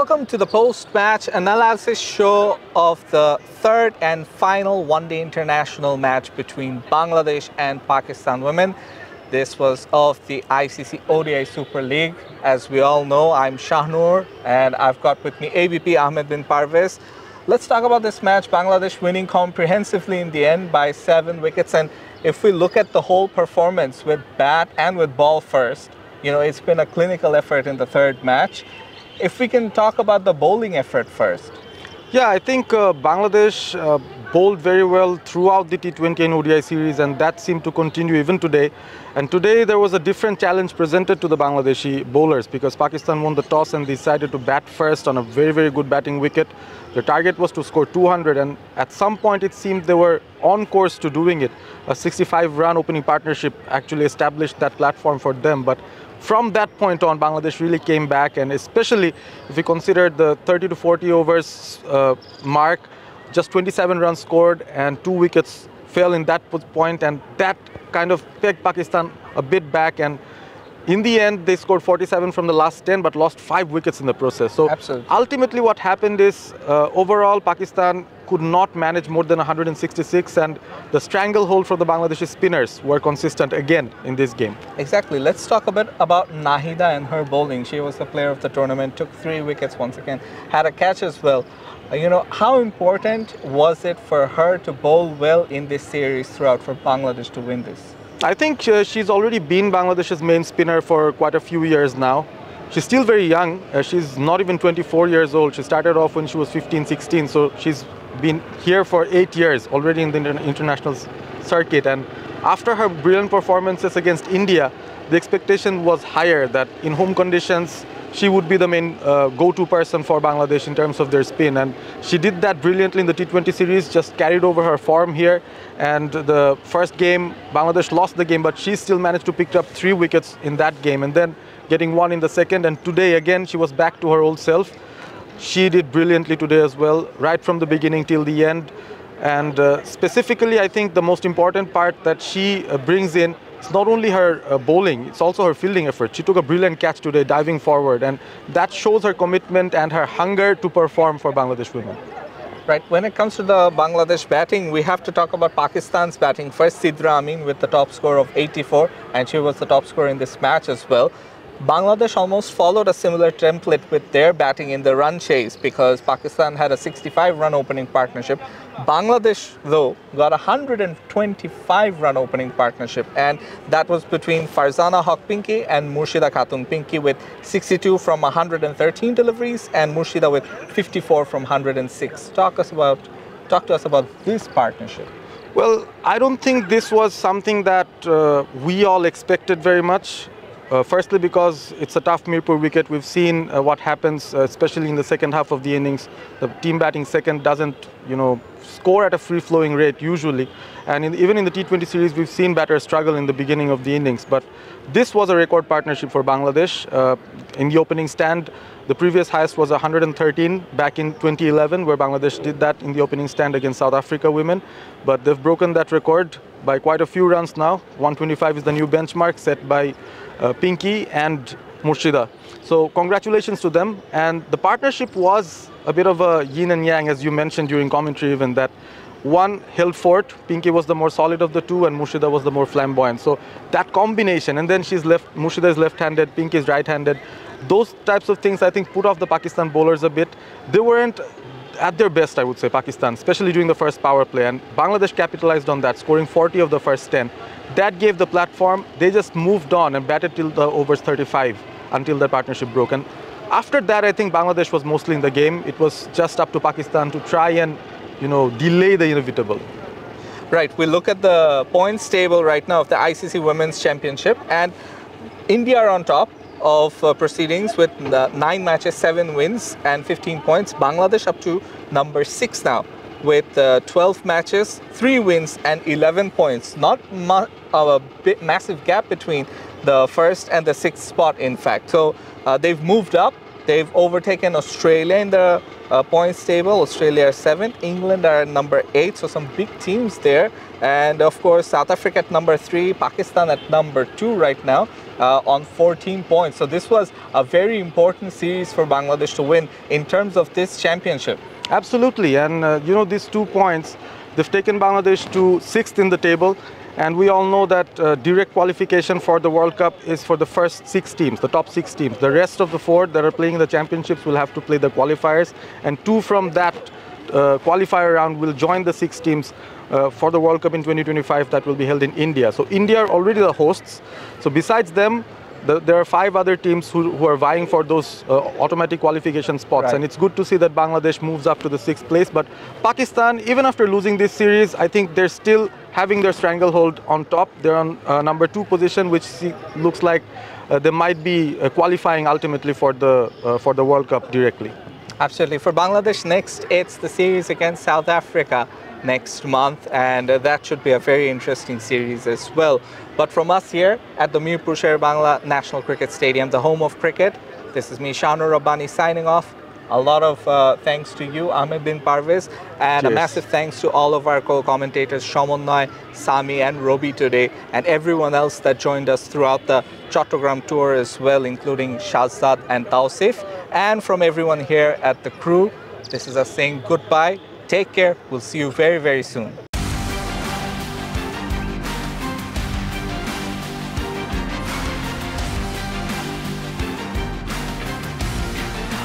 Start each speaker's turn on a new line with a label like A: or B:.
A: Welcome to the post-match analysis show of the third and final one-day international match between Bangladesh and Pakistan women. This was of the ICC ODI Super League. As we all know, I'm Shahnur and I've got with me AVP Ahmed bin Parvez. Let's talk about this match. Bangladesh winning comprehensively in the end by 7 wickets. And if we look at the whole performance with bat and with ball first, it's been a clinical effort in the third match. If we can talk about the bowling effort first.
B: Yeah, I think Bangladesh bowled very well throughout the T20 and ODI series, and that seemed to continue even today. And today there was a different challenge presented to the Bangladeshi bowlers because Pakistan won the toss and decided to bat first on a very, very good batting wicket. The target was to score 200, and at some point it seemed they were on course to doing it. A 65-run opening partnership actually established that platform for them. But from that point on, Bangladesh really came back, and especially if we consider the 30 to 40 overs mark, just 27 runs scored and 2 wickets fell in that point, and that kind of pegged Pakistan a bit back. And in the end, they scored 47 from the last 10, but lost 5 wickets in the process. So
A: absolutely,
B: ultimately what happened is, overall, Pakistan could not manage more than 166, and the stranglehold for the Bangladeshi spinners were consistent again in this game.
A: Exactly. Let's talk a bit about Nahida and her bowling. She was the player of the tournament, took 3 wickets once again, had a catch as well. How important was it for her to bowl well in this series throughout for Bangladesh to win this?
B: I think she's already been Bangladesh's main spinner for quite a few years now. She's still very young. She's not even 24 years old. She started off when she was 15, 16. So she's been here for 8 years already in the international circuit. And after her brilliant performances against India, the expectation was higher that in home conditions, she would be the main go-to person for Bangladesh in terms of their spin. And she did that brilliantly in the T20 series, just carried over her form here. And the first game, Bangladesh lost the game, but she still managed to pick up 3 wickets in that game, and then getting 1 in the second. And today, again, she was back to her old self. She did brilliantly today as well, right from the beginning till the end. And specifically, I think the most important part that she brings in, it's not only her bowling, it's also her fielding effort. She took a brilliant catch today, diving forward, and that shows her commitment and her hunger to perform for Bangladesh women.
A: Right. When it comes to the Bangladesh batting, we have to talk about Pakistan's batting. First, Sidra Amin with the top score of 84, and she was the top scorer in this match as well. Bangladesh almost followed a similar template with their batting in the run chase because Pakistan had a 65-run opening partnership. Bangladesh, though, got a 125-run opening partnership, and that was between Farzana Haq Pinky and Murshida Khatun. Pinky with 62 from 113 deliveries and Murshida with 54 from 106. Talk to us about this partnership.
B: Well, I don't think this was something that we all expected very much. Firstly, because it's a tough Mirpur wicket. We've seen what happens, especially in the second half of the innings. The team batting second doesn't, score at a free-flowing rate usually. And even in the T20 series, we've seen batters struggle in the beginning of the innings. But this was a record partnership for Bangladesh. In the opening stand, the previous highest was 113 back in 2011, where Bangladesh did that in the opening stand against South Africa women. But they've broken that record by quite a few runs now. 125 is the new benchmark set by Pinky and Murshida. So congratulations to them. And the partnership was a bit of a yin and yang, as you mentioned during commentary even, that one held fort. Pinky was the more solid of the two and Murshida was the more flamboyant. So that combination, and then Murshida is left-handed, Pinky is right-handed. Those types of things, I think, put off the Pakistan bowlers a bit. They weren't at their best, I would say, Pakistan, especially during the first power play. And Bangladesh capitalized on that, scoring 40 of the first 10. That gave the platform. They just moved on and batted till the overs 35 until the partnership broke. And after that, I think Bangladesh was mostly in the game. It was just up to Pakistan to try and, delay the inevitable.
A: Right. We look at the points table right now of the ICC Women's Championship, and India are on top of proceedings with 9 matches, 7 wins and 15 points. Bangladesh up to number 6 now with 12 matches, 3 wins and 11 points. Not a massive gap between the first and the 6th spot, in fact. So they've moved up. They've overtaken Australia in the points table. Australia are 7th, England are at number 8, so some big teams there. And of course, South Africa at number 3, Pakistan at number 2 right now. on 14 points. So this was a very important series for Bangladesh to win in terms of this championship.
B: Absolutely, and you know, these 2 points, they've taken Bangladesh to 6th in the table, and we all know that direct qualification for the World Cup is for the first 6 teams, the top 6 teams. The rest of the 4 that are playing the championships will have to play the qualifiers, and 2 from that qualifier round will join the 6 teams for the World Cup in 2025 that will be held in India. So India are already the hosts. So besides them, there are 5 other teams who are vying for those automatic qualification spots.
A: Right.
B: And it's good to see that Bangladesh moves up to the 6th place. But Pakistan, even after losing this series, I think they're still having their stranglehold on top. They're on number 2 position, which looks like they might be qualifying ultimately for the World Cup directly.
A: Absolutely. For Bangladesh next, it's the series against South Africa next month, and that should be a very interesting series as well. But from us here at the Mirpur Sher-Bangla National Cricket Stadium, the home of cricket, this is me, Shanur Rabbani, signing off. A lot of thanks to you, Ahmed bin Parvez, and
B: Cheers.
A: a massive thanks to all of our co-commentators, Shomonnoy, Sami and Robi today, and everyone else that joined us throughout the Chattogram tour as well, including Shahzad and Tausif. And from everyone here at the crew, this is us saying goodbye. Take care. We'll see you very, very soon.